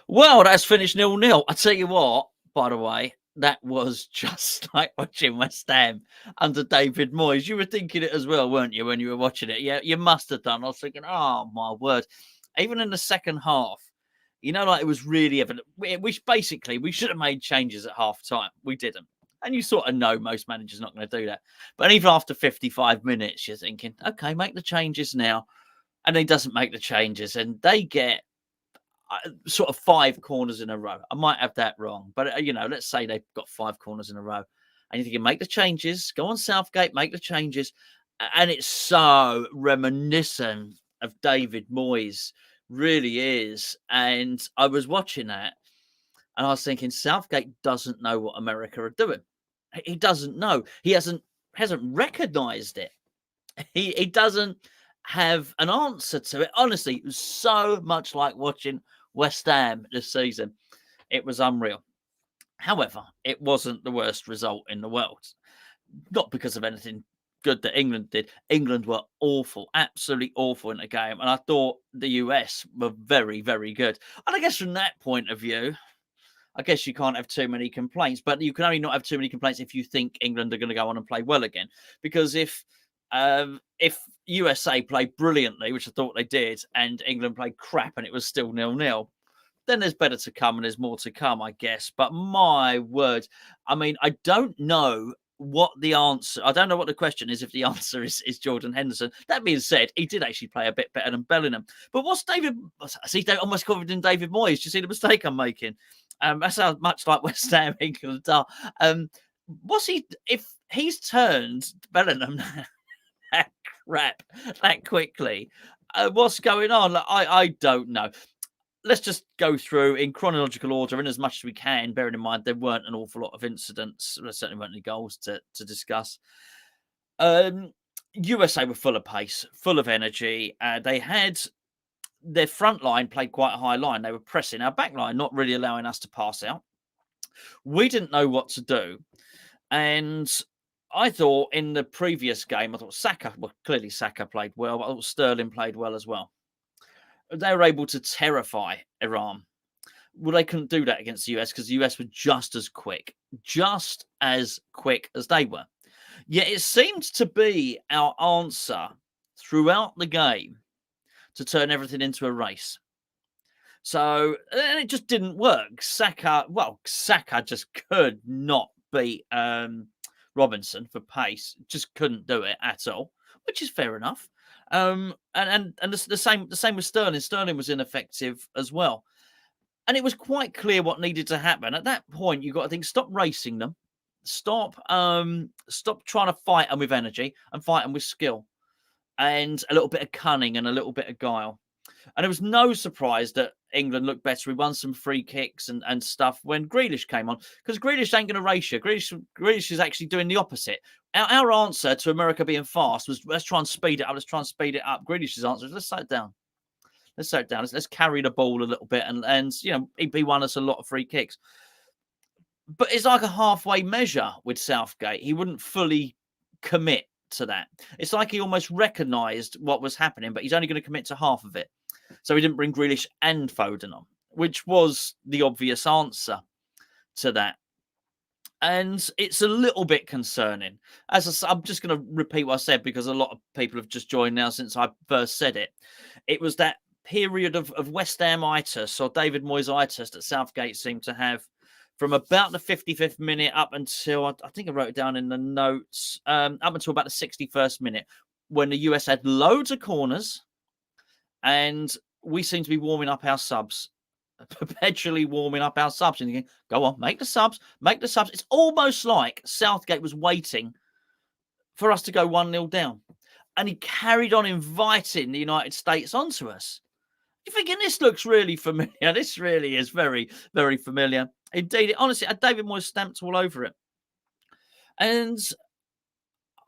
Well, that's finished 0-0. I tell you what, by the way, that was just like watching West Ham under David Moyes. You were thinking it as well, weren't you, when you were watching it? Yeah, you must have done. I was thinking, oh my word. Even in the second half, like it was really evident. Which basically we should have made changes at half time. We didn't. And you sort of know most managers not going to do that. But even after 55 minutes, you're thinking, okay, make the changes now. And he doesn't make the changes, and they get sort of 5 corners in a row. I might have that wrong, but let's say they've got 5 corners in a row, and you think, make the changes, go on Southgate, make the changes, and it's so reminiscent of David Moyes, really is. And I was watching that, and I was thinking, Southgate doesn't know what America are doing. He doesn't know. He hasn't recognised it. He doesn't have an answer to it. Honestly, it was so much like watching West Ham this season. It was unreal. However, it wasn't the worst result in the world. Not because of anything good that England did. England were awful, absolutely awful in the game. And I thought the US were very, very good. And I guess from that point of view, I guess you can't have too many complaints. But you can only not have too many complaints if you think England are going to go on and play well again. Because if USA played brilliantly, which I thought they did, and England played crap and it was still 0-0, then there's better to come and there's more to come, I guess. But my word, I mean, I don't know what the answer, I don't know what the question is if the answer is Jordan Henderson. That being said, he did actually play a bit better than Bellingham. But what's David, I see almost covered in David Moyes. Do you see the mistake I'm making? That's how much like West Ham England are. What's he, if he's turned Bellingham that crap that quickly, what's going on? I don't know. Let's just go through in chronological order in as much as we can, bearing in mind there weren't an awful lot of incidents. There certainly weren't any goals to discuss. USA were full of pace, full of energy. They had their front line played quite a high line. They were pressing our back line, not really allowing us to pass out. We didn't know what to do. And I thought in the previous game, I thought clearly Saka played well, but I thought Sterling played well as well. They were able to terrify Iran. Well, they couldn't do that against the US because the US were just as quick as they were. Yet it seemed to be our answer throughout the game to turn everything into a race. So, and it just didn't work. Saka just could not beat Robinson for pace. Just couldn't do it at all, which is fair enough. And the same with Sterling. Sterling was ineffective as well. And it was quite clear what needed to happen. At that point, you got to think, stop racing them. Stop trying to fight them with energy and fight them with skill and a little bit of cunning and a little bit of guile. And it was no surprise that England looked better. We won some free kicks and stuff when Grealish came on, because Grealish ain't going to race you. Grealish is actually doing the opposite. Our answer to America being fast was, let's try and speed it up. Let's try and speed it up. Grealish's answer is, let's slow it down. Let's carry the ball a little bit. And he won us a lot of free kicks. But it's like a halfway measure with Southgate. He wouldn't fully commit to that. It's like he almost recognised what was happening, but he's only going to commit to half of it. So he didn't bring Grealish and Foden on, which was the obvious answer to that. And it's a little bit concerning. I'm just going to repeat what I said because a lot of people have just joined now since I first said it. It was that period of West Ham-itis or David Moyes-itis that Southgate seemed to have from about the 55th minute up until, I think I wrote it down in the notes, up until about the 61st minute, when the US had loads of corners and we seemed to be warming up our subs, perpetually warming up our subs and thinking, go on, make the subs. It's almost like Southgate was waiting for us to go 1-0 down. And he carried on inviting the United States onto us. You're thinking, this looks really familiar. This really is very, very familiar. Indeed, honestly, David Moyes stamped all over it. And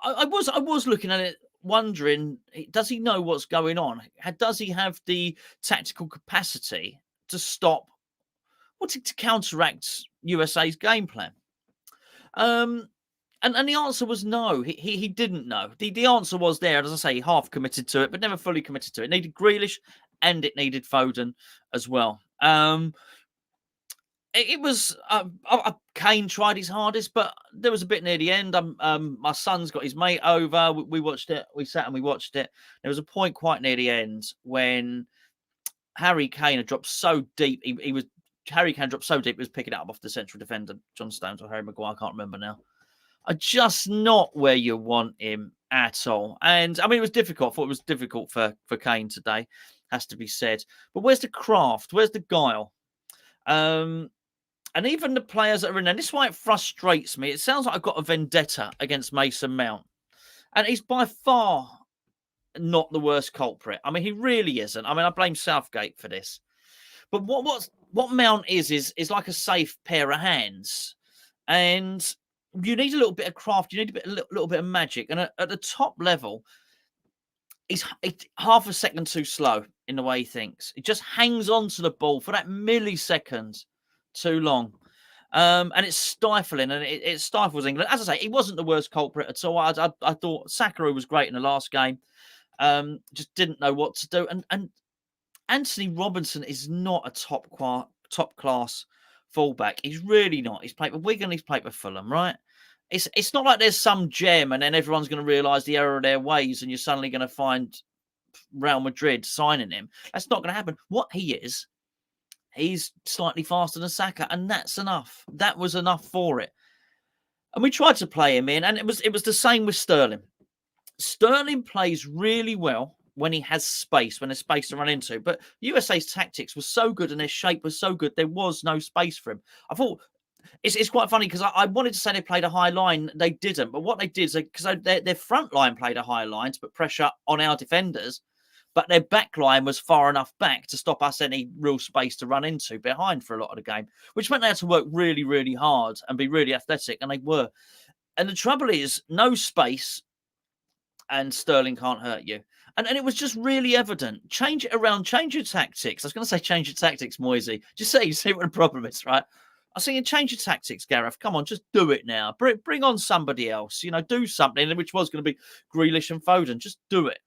I was looking at it, wondering, does he know what's going on? Does he have the tactical capacity to stop, to counteract USA's game plan? And the answer was no. He didn't know. The answer was there, as I say, he half committed to it, but never fully committed to it. It needed Grealish and it needed Foden as well. It was Kane tried his hardest, but there was a bit near the end. My son's got his mate over. We watched it. We sat and we watched it. There was a point quite near the end when Harry Kane had dropped so deep. Harry Kane dropped so deep. He was picking it up off the central defender, John Stones or Harry Maguire. I can't remember now. Just not where you want him at all. And I mean, it was difficult. I thought it was difficult for Kane today, has to be said. But where's the craft? Where's the guile? And even the players that are in there, this is why it frustrates me. It sounds like I've got a vendetta against Mason Mount. And he's by far not the worst culprit. I mean, he really isn't. I mean, I blame Southgate for this. But what Mount is like a safe pair of hands. And you need a little bit of craft. You need a little bit of magic. And at the top level, he's half a second too slow in the way he thinks. He just hangs on to the ball for that millisecond too long. And it's stifling, and it stifles England. As I say, he wasn't the worst culprit at all. I thought Saka was great in the last game. Just didn't know what to do. And Anthony Robinson is not a top class fullback. He's really not. He's played for Wigan. He's played for Fulham, right? It's not like there's some gem and then everyone's going to realise the error of their ways and you're suddenly going to find Real Madrid signing him. That's not going to happen. What he is, he's slightly faster than Saka, and that's enough. That was enough for it. And we tried to play him in, and it was the same with Sterling. Sterling plays really well when he has space, when there's space to run into. But USA's tactics was so good and their shape was so good, there was no space for him. I thought it's quite funny because I wanted to say they played a high line. They didn't. But what they did is because their front line played a high line to put pressure on our defenders, but their back line was far enough back to stop us any real space to run into behind for a lot of the game, which meant they had to work really, really hard and be really athletic, and they were. And the trouble is, no space and Sterling can't hurt you. And it was just really evident. Change it around, change your tactics. I was going to say change your tactics, Moisey. Just see what the problem is, right? I was saying change your tactics, Gareth. Come on, just do it now. Bring on somebody else. Do something, which was going to be Grealish and Foden. Just do it.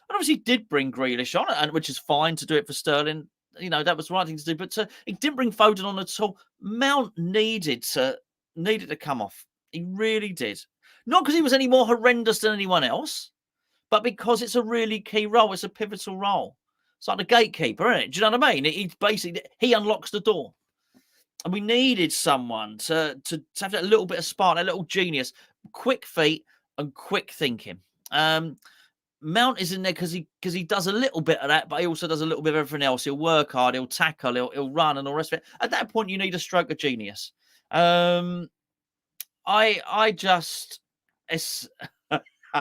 And obviously did bring Grealish on, and which is fine to do it for Sterling. That was the right thing to do. But he didn't bring Foden on at all. Mount needed to come off. He really did. Not because he was any more horrendous than anyone else, but because it's a really key role. It's a pivotal role. It's like the gatekeeper, isn't it? Do you know what I mean? He unlocks the door. And we needed someone to have that little bit of spark, that little genius, quick feet and quick thinking. Mount is in there because he does a little bit of that, but he also does a little bit of everything else. He'll work hard, he'll tackle, he'll run, and all the rest of it. At that point, you need a stroke of genius.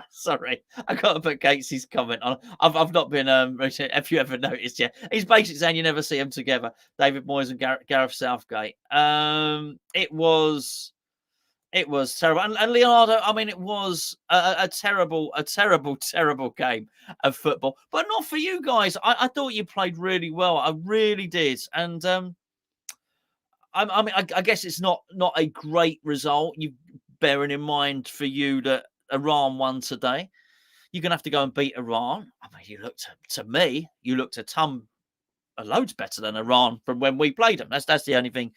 Sorry, I can't put Gates's comment on. I've not been. Have you ever noticed yet? He's basically saying you never see them together. David Moyes and Gareth Southgate. It was terrible. And Leonardo, I mean, it was a terrible game of football. But not for you guys. I thought you played really well. I really did. And I guess it's not a great result. You bearing in mind for you that Iran won today. You're going to have to go and beat Iran. I mean, you looked a ton loads better than Iran from when we played them. That's the only thing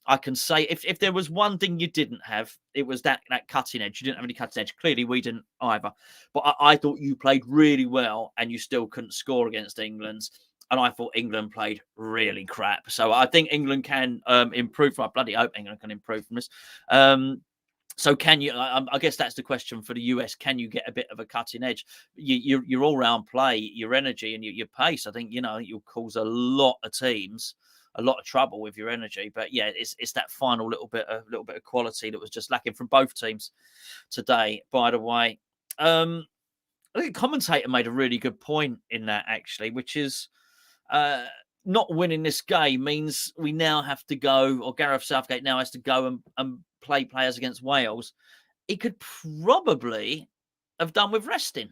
I can say. If there was one thing you didn't have, it was that cutting edge. You didn't have any cutting edge. Clearly, we didn't either. But I thought you played really well, and you still couldn't score against England. And I thought England played really crap. So I think England can improve. I bloody hope England can improve from this. So can you? I guess that's the question for the US. Can you get a bit of a cutting edge? Your all-round play, your energy, and your pace. I think you'll cause a lot of teams a lot of trouble with your energy. But yeah, it's that final little bit of quality that was just lacking from both teams today. By the way, I think the commentator made a really good point in that actually, which is not winning this game means we now have to go, or Gareth Southgate now has to go and play players against Wales. He could probably have done with resting.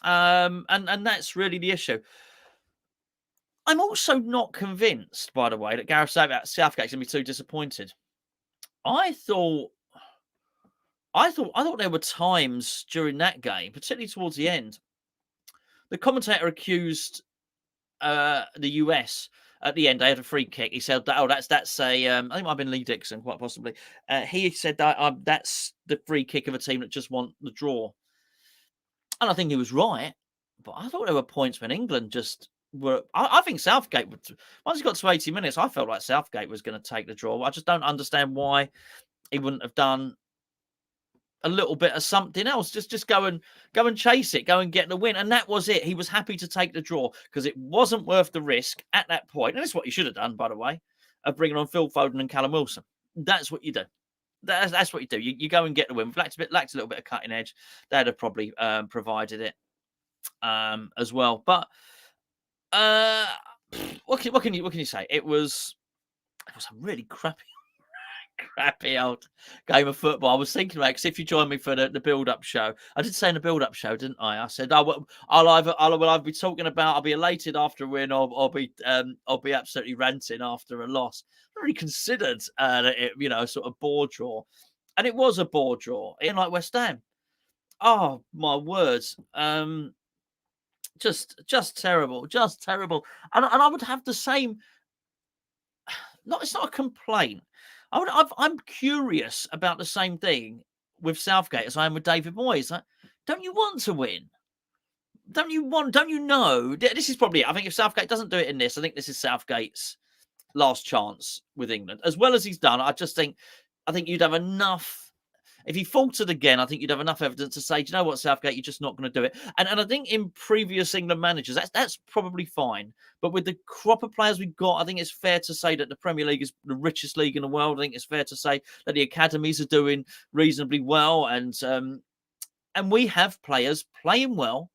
And that's really the issue. I'm also not convinced, by the way, that Gareth Southgate's going to be too disappointed. I thought there were times during that game, particularly towards the end, the commentator accused the US at the end, they had a free kick. He said, "Oh, that's a." I think it might have been Lee Dixon, quite possibly. He said that that's the free kick of a team that just want the draw, and I think he was right. But I thought there were points when England just were. I think Southgate would. Once he got to 80 minutes, I felt like Southgate was going to take the draw. I just don't understand why he wouldn't have done a little bit of something else. Just go and chase it, go and get the win. And that was it. He was happy to take the draw because it wasn't worth the risk at that point. And that's what you should have done, by the way, of bringing on Phil Foden and Callum Wilson. That's what you do. That's what you do. You go and get the win. Lacked a little bit of cutting edge. They'd have probably provided it as well. But what can you say? It was a really crappy old game of football. I was thinking about, because if you join me for the build-up show, I did say in the build-up show, didn't I? I said, I'll either be talking about, I'll be elated after a win, or I'll be absolutely ranting after a loss. I really considered it, sort of bore draw, and it was a bore draw, in like West Ham. Oh my words, just terrible, and I would have the same. It's not a complaint. I'm curious about the same thing with Southgate as I am with David Moyes. Like, don't you want to win? Don't you know? This is probably it. I think if Southgate doesn't do it in this, I think this is Southgate's last chance with England. As well as he's done, I think you'd have enough. If he faltered again, I think you'd have enough evidence to say, do you know what, Southgate, you're just not going to do it. And I think in previous England managers, that's probably fine. But with the crop of players we've got, I think it's fair to say that the Premier League is the richest league in the world. I think it's fair to say that the academies are doing reasonably well. And we have players playing well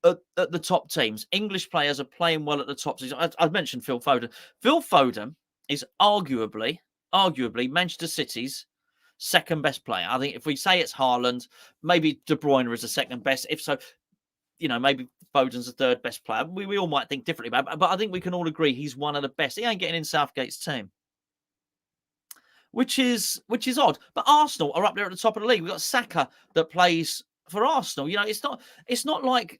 at the top teams. English players are playing well at the top teams. I've mentioned Phil Foden. Phil Foden is arguably Manchester City's second best player. I think if we say it's Haaland, maybe De Bruyne is the second best. If so, maybe Foden's the third best player. We all might think differently about it, but I think we can all agree he's one of the best. He ain't getting in Southgate's team, which is odd. But Arsenal are up there at the top of the league. We've got Saka that plays for Arsenal. It's not like,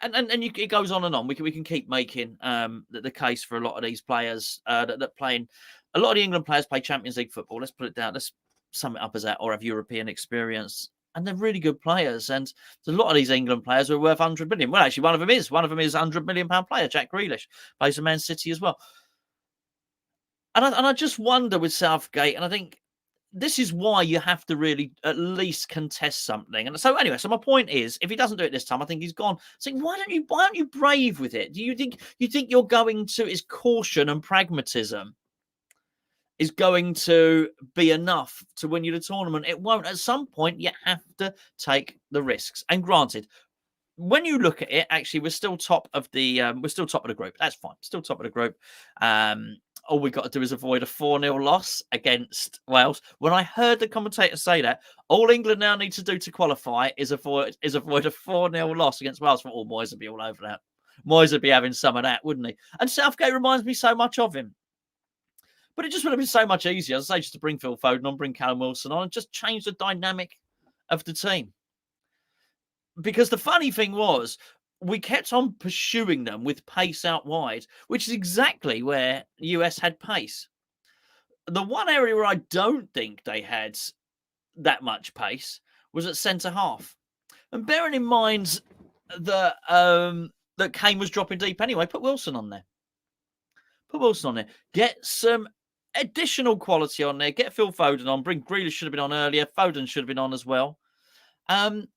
and it goes on and on. We can keep making the case for a lot of these players that playing. A lot of the England players play Champions League football. Let's put it down. Let's sum it up as that, or have European experience, and they're really good players. And a lot of these England players are worth 100 million. Well, actually, one of them is £100 million player, Jack Grealish, plays for Man City as well. And I just wonder with Southgate, and I think this is why you have to really at least contest something. And so anyway, so my point is, if he doesn't do it this time, I think he's gone. So why aren't you brave with it? Do you think you're going to is caution and pragmatism is going to be enough to win you the tournament? It won't. At some point, you have to take the risks. And granted, when you look at it, actually, we're still top of the group. That's fine. Still top of the group. All we got to do is avoid a 4-0 loss against Wales. When I heard the commentator say that, all England now need to do to qualify is avoid a 4-0 loss against Wales. Moyes would be all over that. Moyes would be having some of that, wouldn't he? And Southgate reminds me so much of him. But it just would have been so much easier, as I say, just to bring Phil Foden on, bring Callum Wilson on, and just change the dynamic of the team. Because the funny thing was, we kept on pursuing them with pace out wide, which is exactly where the US had pace. The one area where I don't think they had that much pace was at centre-half. And bearing in mind that Kane was dropping deep anyway, put Wilson on there. Get some additional quality on there. Get Phil Foden on. Bring Grealish, should have been on earlier. Foden should have been on as well. And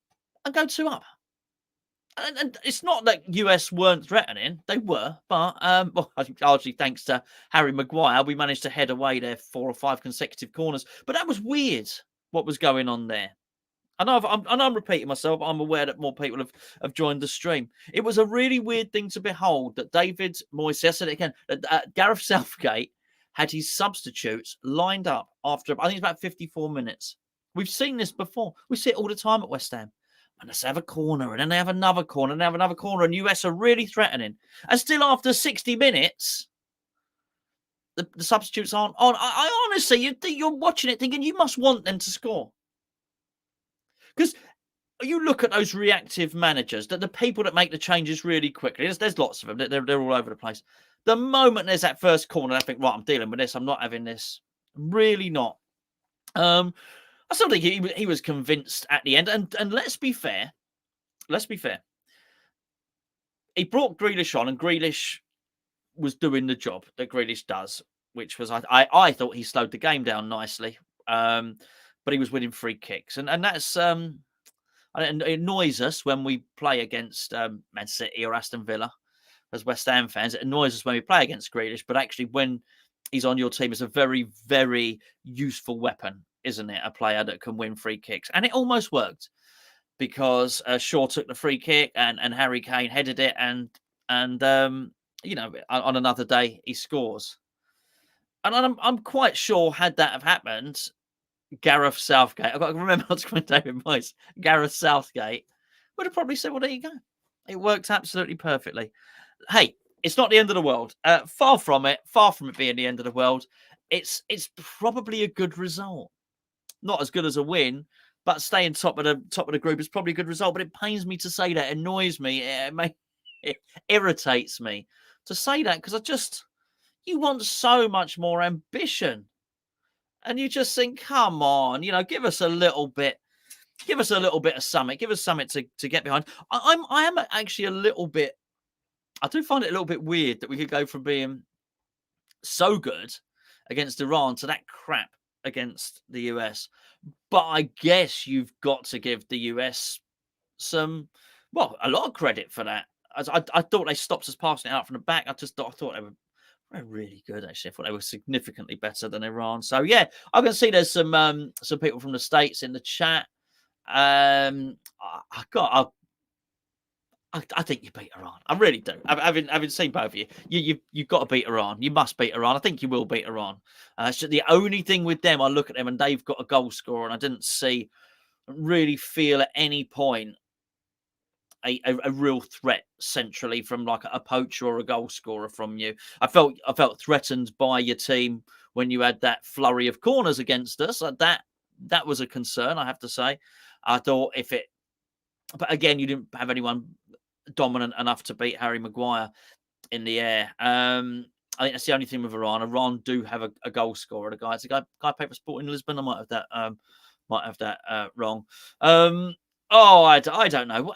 go 2 up. And it's not that US weren't threatening. They were. But I think largely thanks to Harry Maguire, we managed to head away there 4 or 5 consecutive corners. But that was weird, what was going on there. I'm repeating myself. I'm aware that more people have joined the stream. It was a really weird thing to behold that David Moyes, I said it again, that Gareth Southgate had his substitutes lined up after, I think it's about 54 minutes. We've seen this before. We see it all the time at West Ham. And let's have a corner, and then they have another corner, and they have another corner, and US are really threatening. And still after 60 minutes, the substitutes aren't on. I honestly, you're watching it thinking you must want them to score. Because you look at those reactive managers, the people that make the changes really quickly. There's lots of them. They're all over the place. The moment there's that first corner, I think, right, I'm dealing with this. I'm not having this. I'm really not. I still think he was convinced at the end. And let's be fair. Let's be fair. He brought Grealish on, and Grealish was doing the job that Grealish does, which was I thought he slowed the game down nicely. But he was winning free kicks, and that's and it annoys us when we play against Man City or Aston Villa as West Ham fans. It annoys us when we play against Grealish, but actually when he's on your team, it's a very, very useful weapon, isn't it? A player that can win free kicks, and it almost worked because Shaw took the free kick and Harry Kane headed it, and you know, on another day he scores. And I'm quite sure had that have happened, Gareth Southgate, I've got to remember what's going David Moyes, Gareth Southgate would have probably said, well, there you go. It worked absolutely perfectly. Hey, it's not the end of the world. Far from it being the end of the world. It's probably a good result. Not as good as a win, but staying top of the group is probably a good result. But it pains me to say that. It annoys me. It irritates me to say that, because you want so much more ambition. And you just think, come on, you know, give us a little bit of something. Give us something to get behind. I am actually a little bit, I do find it a little bit weird that we could go from being so good against Iran to that crap against the US. But I guess you've got to give the US a lot of credit for that. I thought they stopped us passing it out from the back. I thought they were really good, actually. I thought they were significantly better than Iran. So yeah, I can see there's some people from the States in the chat. I think you beat Iran. I really do. Having seen both of you, you've got to beat Iran. You must beat Iran. I think you will beat Iran. So the only thing with them, I look at them and they've got a goal scorer, and I didn't really feel at any point a real threat centrally from like a poacher or a goal scorer from you. I felt threatened by your team when you had that flurry of corners against us. That was a concern, I have to say. I thought but again, you didn't have anyone dominant enough to beat Harry Maguire in the air. I think that's the only thing with Iran. Iran do have a goal scorer. It's a guy played for Sporting Lisbon. I might have that wrong. I don't know.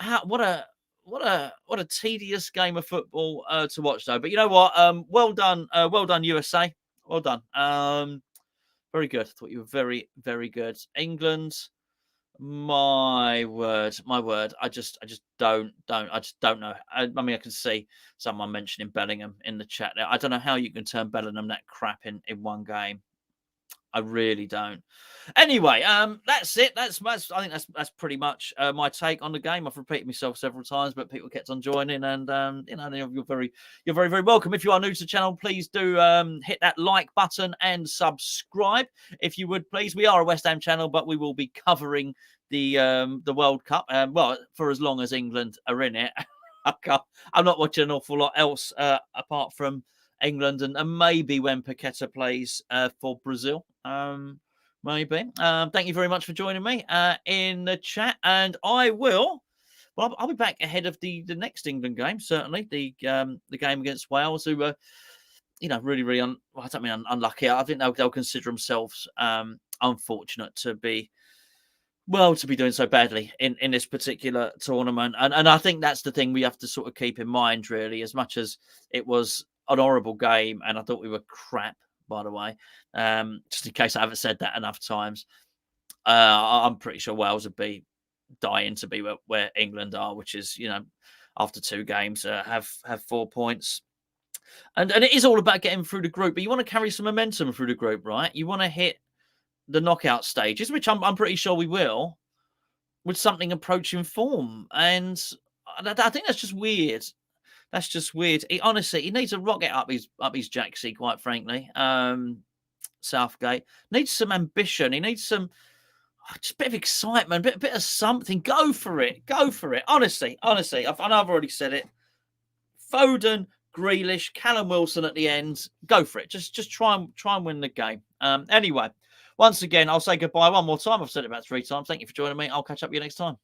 What a tedious game of football to watch, though. But you know what? Well done, USA. Well done. Very good. I thought you were very, very good. England. My word. I just don't know. I mean, I can see someone mentioning Bellingham in the chat there. I don't know how you can turn Bellingham that crap in one game. I really don't. Anyway, that's it. I think that's pretty much my take on the game. I've repeated myself several times, but people kept on joining, and you're very, very welcome. If you are new to the channel, please do hit that like button and subscribe if you would, please. We are a West Ham channel, but we will be covering the World Cup, for as long as England are in it. I'm not watching an awful lot else apart from England and maybe when Paqueta plays for Brazil. Maybe. Thank you very much for joining me in the chat, and I'll be back ahead of the next England game, certainly the game against Wales, who were really I don't mean unlucky. I think they'll consider themselves unfortunate to be doing so badly in this particular tournament, and I think that's the thing we have to sort of keep in mind, really. As much as it was an horrible game, and I thought we were crap, by the way, just in case I haven't said that enough times, I'm pretty sure Wales would be dying to be where England are, which is, after 2 games, have 4 points. And it is all about getting through the group, but you want to carry some momentum through the group, right? You want to hit the knockout stages, which I'm pretty sure we will, with something approaching form. And I think that's just weird. That's just weird. He needs to rocket up his jacksie, quite frankly. Southgate needs some ambition. He needs some just a bit of excitement, bit of something. Go for it. Honestly. I know I've already said it. Foden, Grealish, Callum Wilson at the end. Go for it. Just try and win the game. Anyway, once again, I'll say goodbye one more time. I've said it about 3 times. Thank you for joining me. I'll catch up with you next time.